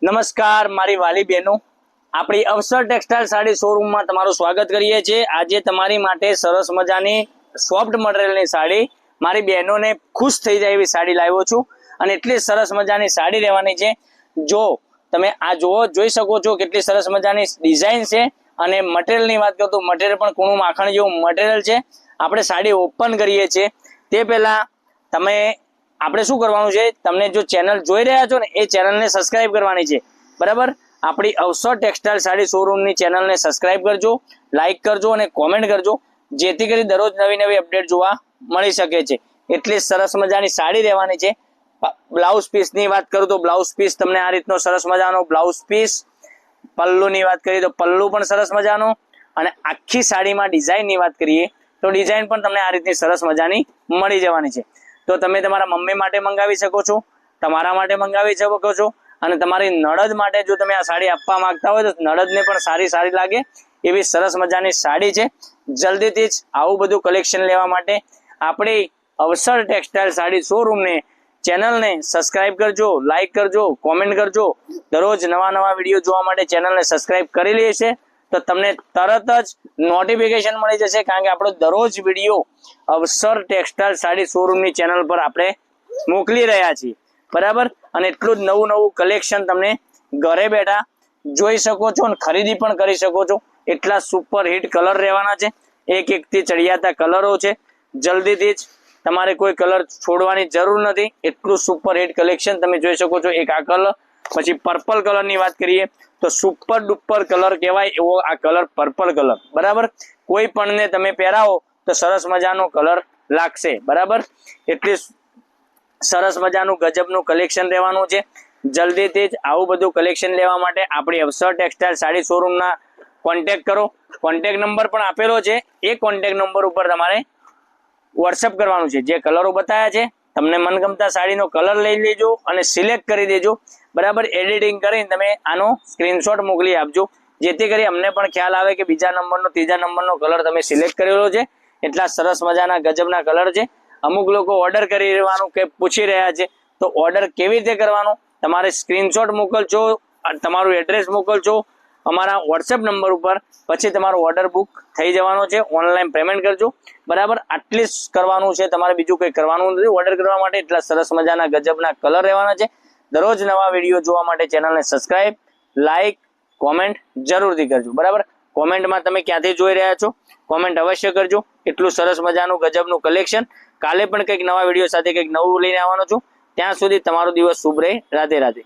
નમસ્કાર મારી વાલી બહેનો, આપણી અવસર ટેક્સટાઇલ સાડી શોરૂમમાં તમારું સ્વાગત કરીએ છીએ। આજે તમારી માટે સરસ મજાની સોફ્ટ મટીરિયલની સાડી, મારી બહેનોને ખુશ થઈ જાય એવી સાડી લાવ્યો છું અને એટલી સરસ મજાની સાડી રહેવાની છે। જો તમે આ જોઈ શકો છો કેટલી સરસ મજાની ડિઝાઇન છે અને મટીરિયલની વાત કરું તો મટીરિયલ પણ કૂણું માખણ જેવું મટીરિયલ છે। આપણે સાડી ઓપન કરીએ છીએ તે પહેલા આપણે શું કરવાનું છે, તમને જો ચેનલ જોઈ રહ્યા છો ને એ ચેનલને સબસ્ક્રાઇબ કરવાની છે, બરાબર। આપણી અવસર ટેક્સટાઇલ સાડી શોરૂમની ચેનલને સબસ્ક્રાઇબ કરજો, લાઈક કરજો અને કોમેન્ટ કરજો, જેથી કરી દરરોજ નવી નવી અપડેટ જોવા મળી શકે છે। એટલી સરસ મજાની સાડી રહેવાની છે। બ્લાઉઝ પીસની વાત કરું તો બ્લાઉઝ પીસ તમને આ રીતનો સરસ મજાનો બ્લાઉઝ પીસ, પલ્લુની વાત કરીએ તો પલ્લુ પણ સરસ મજાનો, અને આખી સાડીમાં ડિઝાઇનની વાત કરીએ તો ડિઝાઇન પણ તમને આ રીતની સરસ મજાની મળી જવાની છે। તો તમે તમારા મમ્મી માટે મંગાવી શકો છો, તમારા માટે મંગાવી શકો છો, અને તમારી નણદ માટે જો તમે આ સાડી આપવા માંગતા હોય તો નણદને પણ સારી લાગે એવી સરસ મજાની સાડી છે। જલ્દીથી જ આવું બધું કલેક્શન લેવા માટે આપણી અવસર ટેક્સટાઇલ સાડી શોરૂમને ચેનલને સબસ્ક્રાઇબ કરજો, લાઈક કરજો, કોમેન્ટ કરજો। દરરોજ નવા વિડીયો જોવા માટે ચેનલને સબસ્ક્રાઇબ કરી લે છે તો તમને તરત જ નોટિફિકેશન મળી જશે, કારણ કે આપણો દરરોજ વિડીયો અવસર ટેક્સટાઇલ સાડી શોરૂમની ચેનલ પર આપણે મોકલી રહ્યા છીએ, બરાબર। અને એટલું જ નવું કલેક્શન તમને ઘરે બેઠા જોઈ શકો છો અને ખરીદી પણ કરી શકો છો। એટલા સુપર હિટ કલર રહેવાના છે, એક થી ચડિયાતા કલરો છે। જલ્દીથી જ તમારે કોઈ કલર છોડવાની જરૂર નથી, એટલું સુપર હિટ કલેક્શન તમે જોઈ શકો છો। એક આ કલર, પછી પર્પલ કલરની વાત કરીએ તો સુપર ડુપર કલર કહેવાય એવો આ કલર પર્પલ કલર, બરાબર। કોઈ પણને તમે પહેરાવો તો સરસ મજાનો કલર લાગશે, બરાબર। એટલી સરસ મજાનું ગજબનું કલેક્શન રહેવાનું છે। જલ્દીથી જ આવું બધું કલેક્શન લેવા માટે આપણી અવસર ટેક્સટાઇલ સાડી શોરૂમના કોન્ટેક્ટ કરો। કોન્ટેક્ટ નંબર પણ આપેલો છે, એ કોન્ટેક્ટ નંબર ઉપર તમારે વોટ્સઅપ કરવાનું છે। જે કલરો બતાવ્યા છે તમને મનગમતા સાડીનો કલર લઈ લેજો અને સિલેક્ટ કરી દેજો, બરાબર। એડિટિંગ કરીને તમે આનો સ્ક્રીનશોટ મોકલી આપજો, જેથી કરી અમને પણ ખ્યાલ આવે કે બીજા નંબરનો ત્રીજા નંબરનો કલર તમે સિલેક્ટ કરેલો છે। એટલા સરસ મજાના ગજબના કલર છે। અમુક લોકો ઓર્ડર કરી રહેવાનું કે પૂછી રહ્યા છે, તો ઓર્ડર કેવી રીતે કરવાનો, તમારે સ્ક્રીનશોટ મોકલજો, તમારું એડ્રેસ મોકલજો અમારા વોટ્સએપ નંબર ઉપર, પછી તમારો ઓર્ડર બુક થઈ જવાનો છે। ઓનલાઈન પેમેન્ટ કરજો, બરાબર। આટલી જ કરવાનું છે, તમારે બીજું કંઈ કરવાનું નથી ઓર્ડર કરવા માટે। એટલા સરસ મજાના ગજબના કલર રહેવાના છે। દરરોજ નવા વિડીયો જોવા માટે ચેનલને સબસ્ક્રાઇબ, લાઈક, કોમેન્ટ જરૂરથી કરજો, બરાબર। કોમેન્ટમાં તમે ક્યાંથી જોઈ રહ્યા છો કોમેન્ટ અવશ્ય કરજો। એટલું સરસ મજાનું ગજબનું કલેક્શન, કાલે પણ કંઈક નવા વિડીયો સાથે કંઈક નવું લઈને આવવાનો છું। ત્યાં સુધી તમારો દિવસ શુભ રહે। રાધે રાધે।